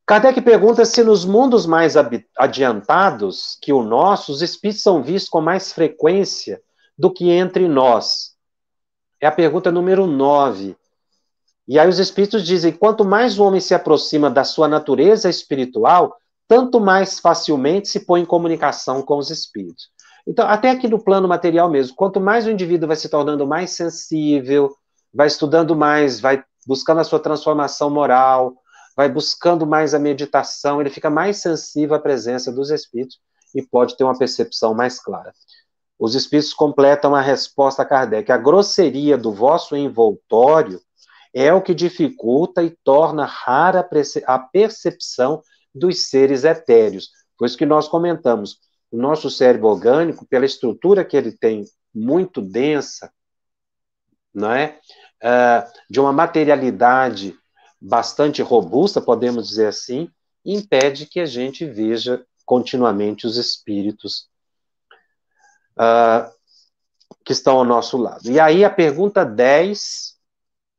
Kardec pergunta se nos mundos mais adiantados que o nosso, os espíritos são vistos com mais frequência do que entre nós. É a pergunta número 9. E aí os espíritos dizem, quanto mais o homem se aproxima da sua natureza espiritual, tanto mais facilmente se põe em comunicação com os espíritos. Então, até aqui no plano material mesmo, quanto mais o indivíduo vai se tornando mais sensível, vai estudando mais, vai buscando a sua transformação moral, vai buscando mais a meditação, ele fica mais sensível à presença dos espíritos e pode ter uma percepção mais clara. Os espíritos completam a resposta a Kardec. A grosseria do vosso envoltório é o que dificulta e torna rara a percepção dos seres etéreos. Foi isso que nós comentamos. O nosso cérebro orgânico, pela estrutura que ele tem muito densa, não é? De uma materialidade bastante robusta, podemos dizer assim, impede que a gente veja continuamente os espíritos que estão ao nosso lado. E aí a pergunta 10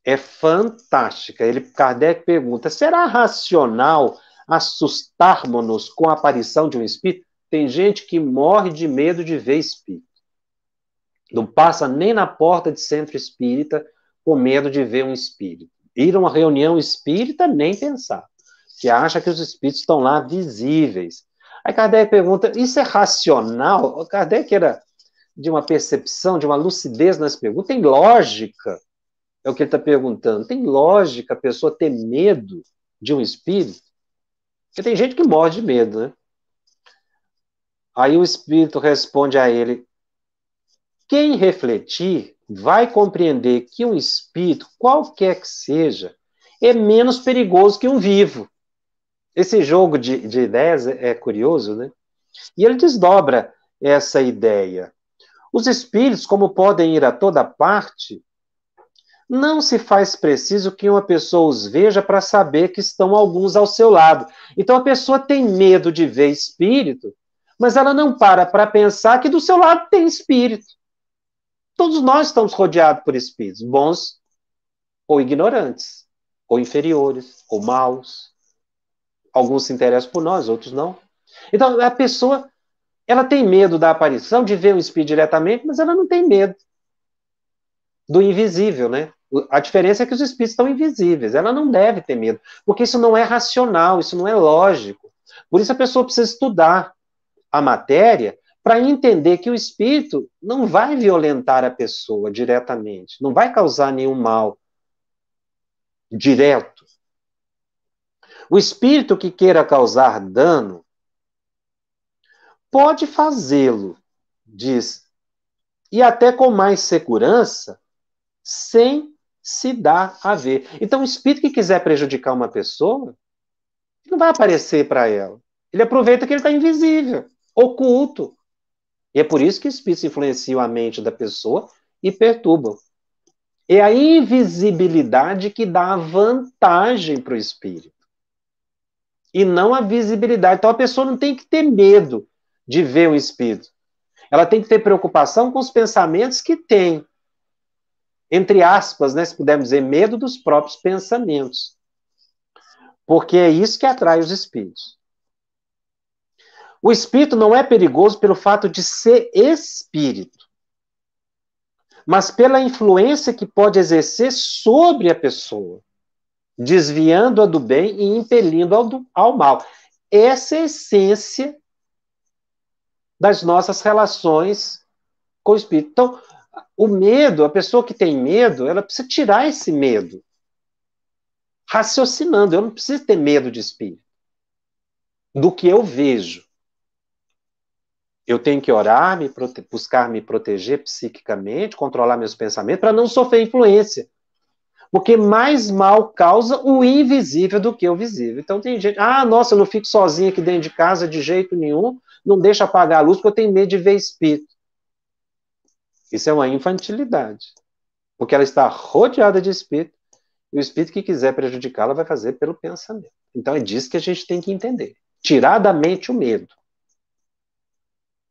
é fantástica. Kardec pergunta, será racional assustarmos-nos com a aparição de um espírito? Tem gente que morre de medo de ver espírito. Não passa nem na porta de centro espírita com medo de ver um espírito. Ir a uma reunião espírita, nem pensar. Que acha que os espíritos estão lá visíveis. Aí Kardec pergunta, isso é racional? Kardec era de uma percepção, de uma lucidez nas perguntas. Tem lógica? É o que ele está perguntando. Tem lógica a pessoa ter medo de um espírito? Porque tem gente que morre de medo, né? Aí o espírito responde a ele, quem refletir vai compreender que um espírito, qualquer que seja, é menos perigoso que um vivo. Esse jogo de ideias é curioso, né? E ele desdobra essa ideia. Os espíritos, como podem ir a toda parte, não se faz preciso que uma pessoa os veja para saber que estão alguns ao seu lado. Então a pessoa tem medo de ver espírito, mas ela não para pensar que do seu lado tem espírito. Todos nós estamos rodeados por espíritos, bons ou ignorantes, ou inferiores, ou maus. Alguns se interessam por nós, outros não. Então, a pessoa, ela tem medo da aparição, de ver um espírito diretamente, mas ela não tem medo do invisível, né? A diferença é que os espíritos estão invisíveis. Ela não deve ter medo, porque isso não é racional, isso não é lógico. Por isso a pessoa precisa estudar a matéria para entender que o espírito não vai violentar a pessoa diretamente, não vai causar nenhum mal direto. O espírito que queira causar dano pode fazê-lo, diz, e até com mais segurança, sem se dar a ver. Então, o espírito que quiser prejudicar uma pessoa, não vai aparecer para ela. Ele aproveita que ele está invisível, oculto. E é por isso que espíritos influenciam a mente da pessoa e perturbam. É a invisibilidade que dá a vantagem para o espírito. E não a visibilidade. Então a pessoa não tem que ter medo de ver um espírito. Ela tem que ter preocupação com os pensamentos que tem. Entre aspas, né, se pudermos dizer, medo dos próprios pensamentos. Porque é isso que atrai os espíritos. O espírito não é perigoso pelo fato de ser espírito, mas pela influência que pode exercer sobre a pessoa, desviando-a do bem e impelindo-a ao mal. Essa é a essência das nossas relações com o espírito. Então, o medo, a pessoa que tem medo, ela precisa tirar esse medo, raciocinando. Eu não preciso ter medo de espírito, do que eu vejo. Eu tenho que orar, buscar me proteger psiquicamente, controlar meus pensamentos, para não sofrer influência. Porque mais mal causa o invisível do que o visível. Então tem gente, nossa, eu não fico sozinho aqui dentro de casa de jeito nenhum, não deixa apagar a luz porque eu tenho medo de ver espírito. Isso é uma infantilidade. Porque ela está rodeada de espírito, e o espírito que quiser prejudicá-la vai fazer pelo pensamento. Então é disso que a gente tem que entender. Tirar da mente o medo.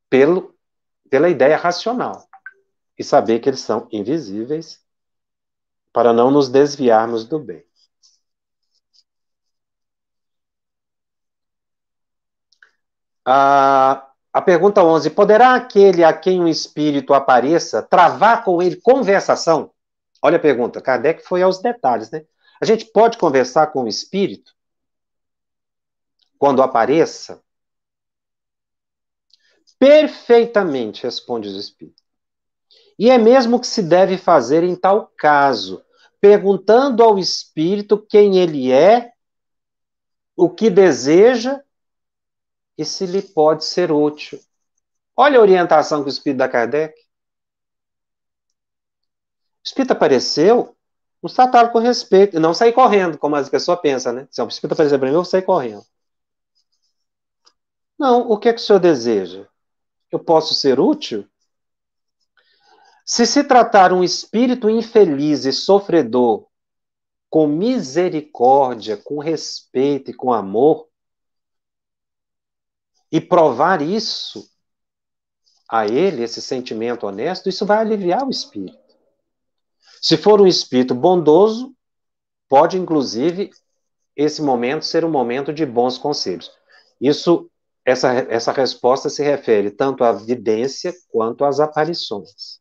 Pela ideia racional. E saber que eles são invisíveis para não nos desviarmos do bem. A pergunta 11. Poderá aquele a quem um espírito apareça travar com ele conversação? Olha a pergunta. Kardec foi aos detalhes, né? A gente pode conversar com o espírito quando apareça? Perfeitamente, responde os espíritos. E é mesmo que se deve fazer em tal caso, perguntando ao espírito quem ele é, o que deseja e se lhe pode ser útil. Olha a orientação que o espírito dá a Kardec. O espírito apareceu, nos trataram com respeito, e não sair correndo, como as pessoas pensam, né? Se o espírito aparecer para mim, eu vou sair correndo. Não, o que é que o senhor deseja? Eu posso ser útil? Se tratar um espírito infeliz e sofredor com misericórdia, com respeito e com amor, e provar isso a ele, esse sentimento honesto, isso vai aliviar o espírito. Se for um espírito bondoso, pode, inclusive, esse momento ser um momento de bons conselhos. Essa resposta se refere tanto à vidência quanto às aparições.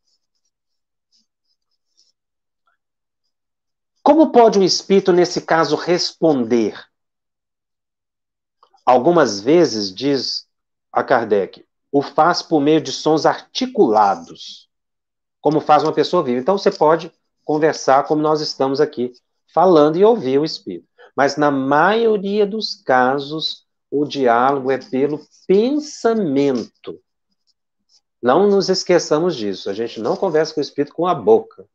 Como pode um espírito, nesse caso, responder? Algumas vezes, diz a Kardec, o faz por meio de sons articulados, como faz uma pessoa viva. Então, você pode conversar como nós estamos aqui, falando e ouvir o espírito. Mas, na maioria dos casos, o diálogo é pelo pensamento. Não nos esqueçamos disso. A gente não conversa com o espírito com a boca,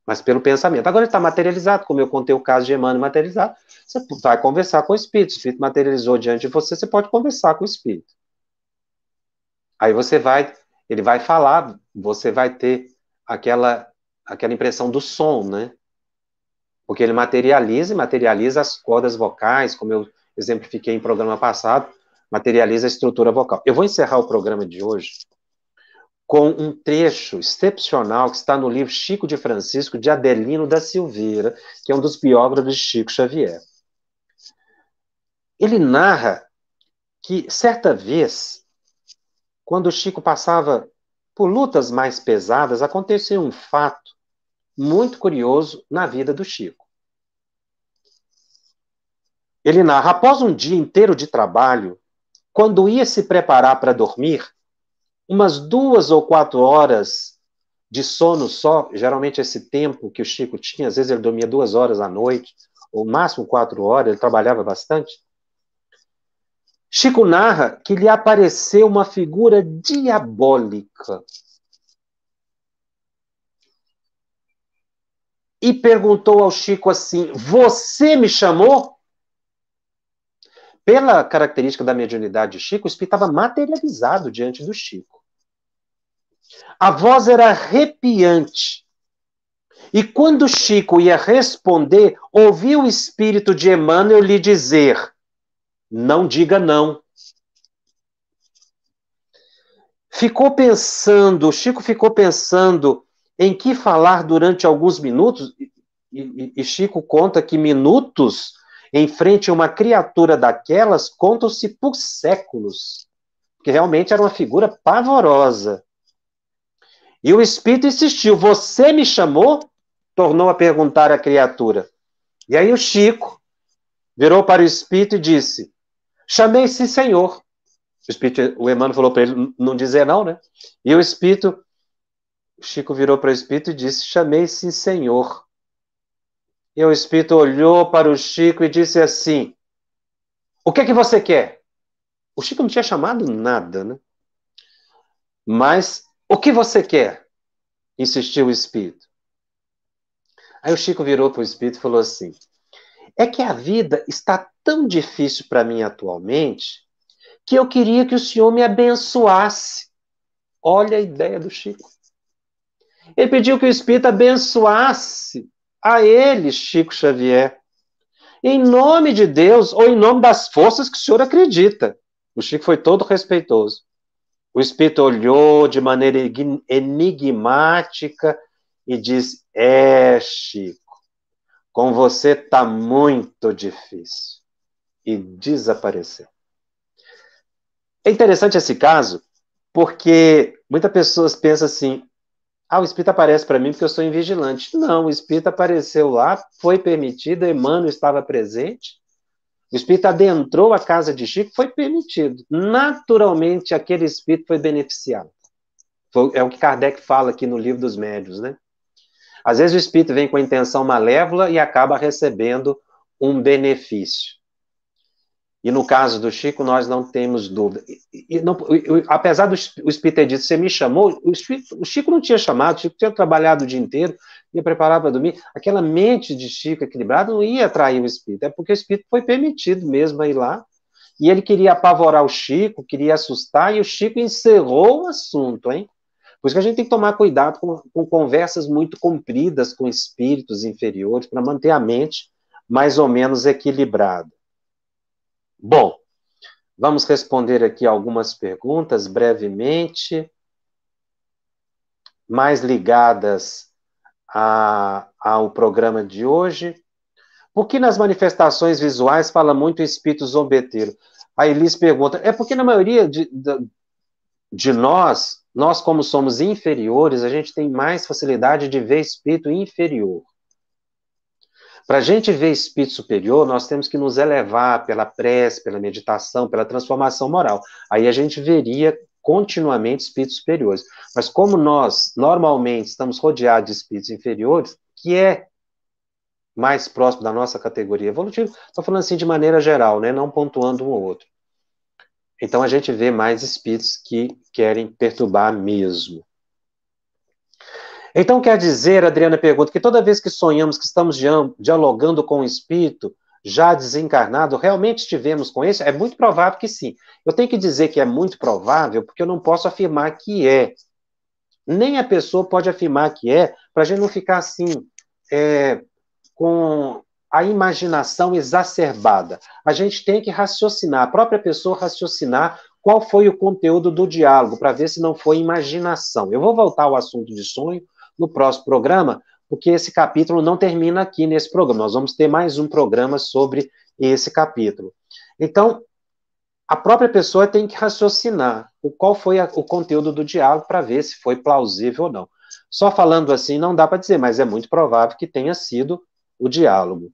mas pelo pensamento. Agora ele está materializado, como eu contei o caso de Emmanuel materializado, você vai conversar com o espírito materializou diante de você, você pode conversar com o espírito. Aí ele vai falar, você vai ter aquela impressão do som, né? Porque ele materializa as cordas vocais, como eu exemplifiquei em programa passado, materializa a estrutura vocal. Eu vou encerrar o programa de hoje com um trecho excepcional que está no livro Chico de Francisco, de Adelino da Silveira, que é um dos biógrafos de Chico Xavier. Ele narra que, certa vez, quando o Chico passava por lutas mais pesadas, aconteceu um fato muito curioso na vida do Chico. Ele narra, após um dia inteiro de trabalho, quando ia se preparar para dormir, umas 2 ou 4 horas de sono só, geralmente esse tempo que o Chico tinha, às vezes ele dormia 2 horas à noite, ou máximo 4 horas, ele trabalhava bastante. Chico narra que lhe apareceu uma figura diabólica e perguntou ao Chico assim: você me chamou? Pela característica da mediunidade de Chico, o espírito estava materializado diante do Chico. A voz era arrepiante. E quando Chico ia responder, ouviu o espírito de Emmanuel lhe dizer: não diga não. Chico ficou pensando em que falar durante alguns minutos, e Chico conta que minutos em frente a uma criatura daquelas contam-se por séculos, que realmente era uma figura pavorosa. E o espírito insistiu: você me chamou? Tornou a perguntar a criatura. E aí o Chico virou para o espírito e disse: chamei sim, senhor. O Emmanuel falou para ele não dizer não, né? E o Chico virou para o espírito e disse: chamei sim, senhor. E o espírito olhou para o Chico e disse assim: o que é que você quer? O Chico não tinha chamado nada, né? Mas o que você quer? Insistiu o espírito. Aí o Chico virou para o espírito e falou assim: é que a vida está tão difícil para mim atualmente que eu queria que o senhor me abençoasse. Olha a ideia do Chico. Ele pediu que o Espírito abençoasse a ele, Chico Xavier, em nome de Deus ou em nome das forças que o senhor acredita. O Chico foi todo respeitoso. O Espírito olhou de maneira enigmática e disse: Chico, com você está muito difícil. E desapareceu. É interessante esse caso, porque muitas pessoas pensam assim: o Espírito aparece para mim porque eu sou invigilante. Não, o Espírito apareceu lá, foi permitido, Emmanuel estava presente, o Espírito adentrou a casa de Chico, foi permitido. Naturalmente, aquele Espírito foi beneficiado. É o que Kardec fala aqui no Livro dos Médiuns, né? Às vezes o Espírito vem com a intenção malévola e acaba recebendo um benefício. E no caso do Chico, nós não temos dúvida. Apesar do Espírito ter dito, você me chamou, o Chico não tinha chamado, o Chico tinha trabalhado o dia inteiro, ia preparar para dormir. Aquela mente de Chico equilibrada não ia atrair o Espírito, é porque o Espírito foi permitido mesmo a ir lá, e ele queria apavorar o Chico, queria assustar, e o Chico encerrou o assunto, hein? Por isso que a gente tem que tomar cuidado com conversas muito compridas com espíritos inferiores, para manter a mente mais ou menos equilibrada. Bom, vamos responder aqui algumas perguntas brevemente, mais ligadas ao programa de hoje. Por que nas manifestações visuais fala muito espírito zombeteiro? A Elis pergunta, é porque na maioria de nós como somos inferiores, a gente tem mais facilidade de ver espírito inferior. Para a gente ver espírito superior, nós temos que nos elevar pela prece, pela meditação, pela transformação moral. Aí a gente veria continuamente espíritos superiores. Mas como nós, normalmente, estamos rodeados de espíritos inferiores, que é mais próximo da nossa categoria evolutiva, estou falando assim de maneira geral, né? Não pontuando um ou outro. Então a gente vê mais espíritos que querem perturbar mesmo. Então quer dizer, Adriana pergunta, que toda vez que sonhamos que estamos dialogando com um espírito já desencarnado, realmente estivemos com esse? É muito provável que sim. Eu tenho que dizer que é muito provável, porque eu não posso afirmar que é. Nem a pessoa pode afirmar que é, para a gente não ficar assim, com a imaginação exacerbada. A gente tem que raciocinar, a própria pessoa raciocinar qual foi o conteúdo do diálogo, para ver se não foi imaginação. Eu vou voltar ao assunto de sonho no próximo programa, porque esse capítulo não termina aqui nesse programa. Nós vamos ter mais um programa sobre esse capítulo. Então, a própria pessoa tem que raciocinar qual foi o conteúdo do diálogo para ver se foi plausível ou não. Só falando assim não dá para dizer, mas é muito provável que tenha sido o diálogo.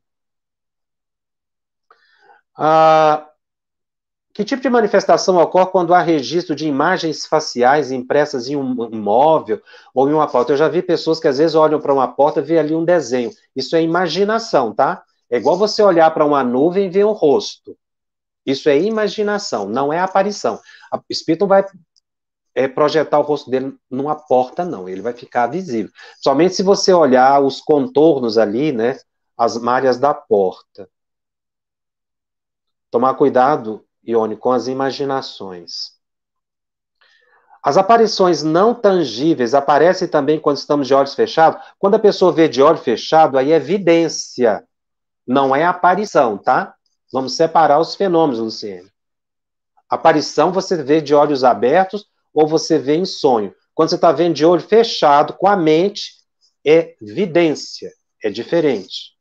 Que tipo de manifestação ocorre quando há registro de imagens faciais impressas em um imóvel ou em uma porta? Eu já vi pessoas que às vezes olham para uma porta e vê ali um desenho. Isso é imaginação, tá? É igual você olhar para uma nuvem e ver um rosto. Isso é imaginação, não é aparição. O espírito não vai projetar o rosto dele numa porta, não. Ele vai ficar visível. Somente se você olhar os contornos ali, né? As malhas da porta. Tomar cuidado, Ione, com as imaginações. As aparições não tangíveis aparecem também quando estamos de olhos fechados. Quando a pessoa vê de olho fechado, aí é evidência, não é aparição, tá? Vamos separar os fenômenos, Luciene. Aparição você vê de olhos abertos ou você vê em sonho. Quando você está vendo de olho fechado, com a mente, é vidência, é diferente.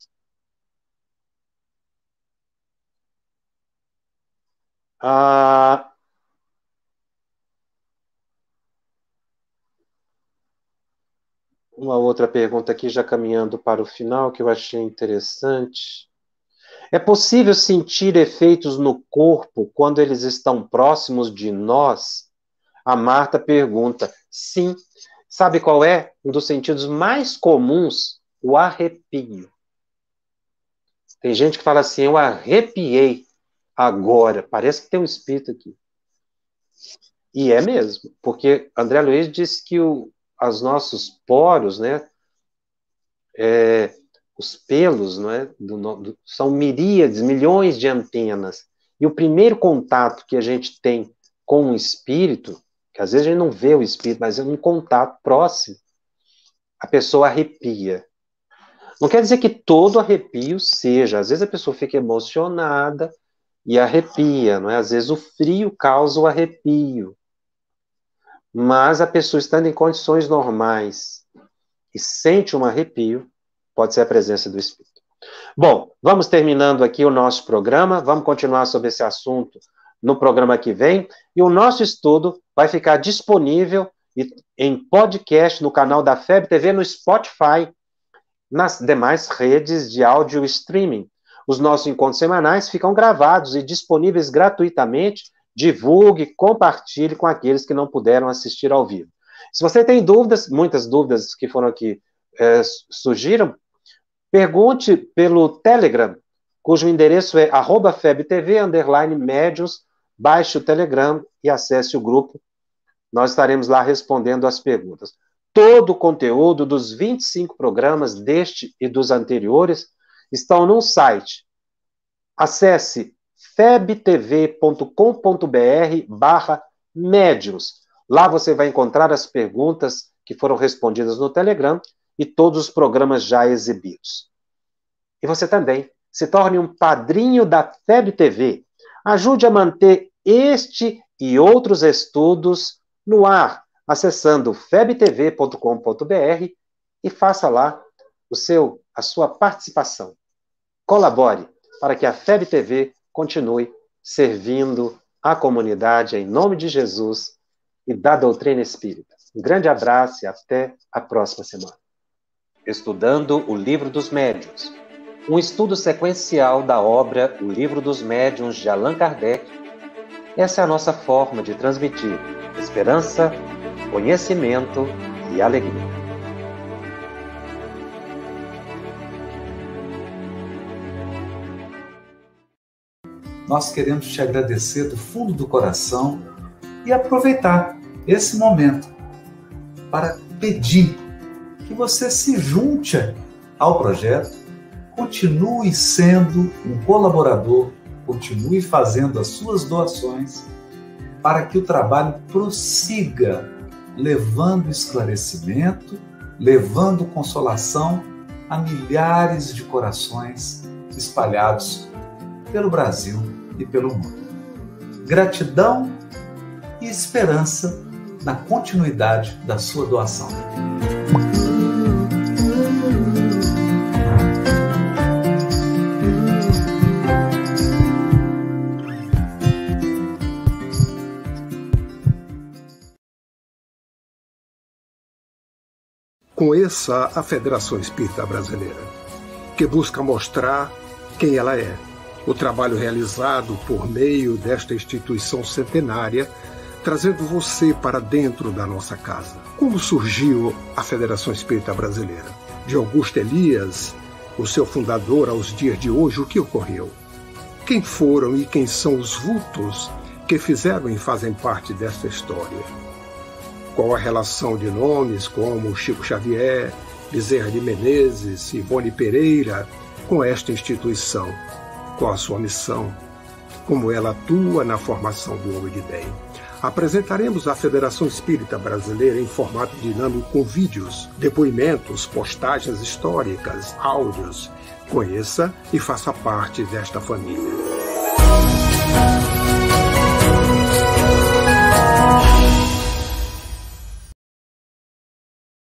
Uma outra pergunta aqui, já caminhando para o final, que eu achei interessante. É possível sentir efeitos no corpo quando eles estão próximos de nós? A Marta pergunta. Sim. Sabe qual é? Um dos sentidos mais comuns, o arrepio. Tem gente que fala assim, eu arrepiei agora. Parece que tem um espírito aqui. E é mesmo, porque André Luiz disse que os nossos poros, né, os pelos, não é, são miríades, milhões de antenas. E o primeiro contato que a gente tem com o espírito, que às vezes a gente não vê o espírito, mas é um contato próximo, a pessoa arrepia. Não quer dizer que todo arrepio seja. Às vezes a pessoa fica emocionada e arrepia, não é? Às vezes o frio causa o arrepio. Mas a pessoa estando em condições normais e sente um arrepio, pode ser a presença do espírito. Bom, vamos terminando aqui o nosso programa. Vamos continuar sobre esse assunto no programa que vem. E o nosso estudo vai ficar disponível em podcast no canal da FEB TV, no Spotify, nas demais redes de áudio streaming. Os nossos encontros semanais ficam gravados e disponíveis gratuitamente. Divulgue, compartilhe com aqueles que não puderam assistir ao vivo. Se você tem dúvidas, muitas dúvidas que foram aqui surgiram, pergunte pelo Telegram, cujo endereço é @febtv_médiuns. Baixe o Telegram e acesse o grupo. Nós estaremos lá respondendo as perguntas. Todo o conteúdo dos 25 programas deste e dos anteriores estão no site. Acesse febtv.com.br/médiuns. Lá você vai encontrar as perguntas que foram respondidas no Telegram e todos os programas já exibidos. E você também se torne um padrinho da FEB TV. Ajude a manter este e outros estudos no ar, acessando febtv.com.br e faça lá a sua participação. Colabore para que a FEB TV continue servindo a comunidade em nome de Jesus e da doutrina espírita. Um grande abraço e até a próxima semana. Estudando o Livro dos Médiuns, um estudo sequencial da obra O Livro dos Médiuns de Allan Kardec. Essa é a nossa forma de transmitir esperança, conhecimento e alegria. Nós queremos te agradecer do fundo do coração e aproveitar esse momento para pedir que você se junte ao projeto, continue sendo um colaborador, continue fazendo as suas doações para que o trabalho prossiga, levando esclarecimento, levando consolação a milhares de corações espalhados pelo Brasil e pelo mundo. Gratidão e esperança na continuidade da sua doação. Conheça a Federação Espírita Brasileira, que busca mostrar quem ela é. O trabalho realizado por meio desta instituição centenária, trazendo você para dentro da nossa casa. Como surgiu a Federação Espírita Brasileira? De Augusto Elias, o seu fundador, aos dias de hoje, o que ocorreu? Quem foram e quem são os vultos que fizeram e fazem parte desta história? Qual a relação de nomes como Chico Xavier, Bezerra de Menezes, Ivone Pereira com esta instituição? Qual a sua missão? Como ela atua na formação do homem de bem? Apresentaremos a Federação Espírita Brasileira em formato dinâmico com vídeos, depoimentos, postagens históricas, áudios. Conheça e faça parte desta família.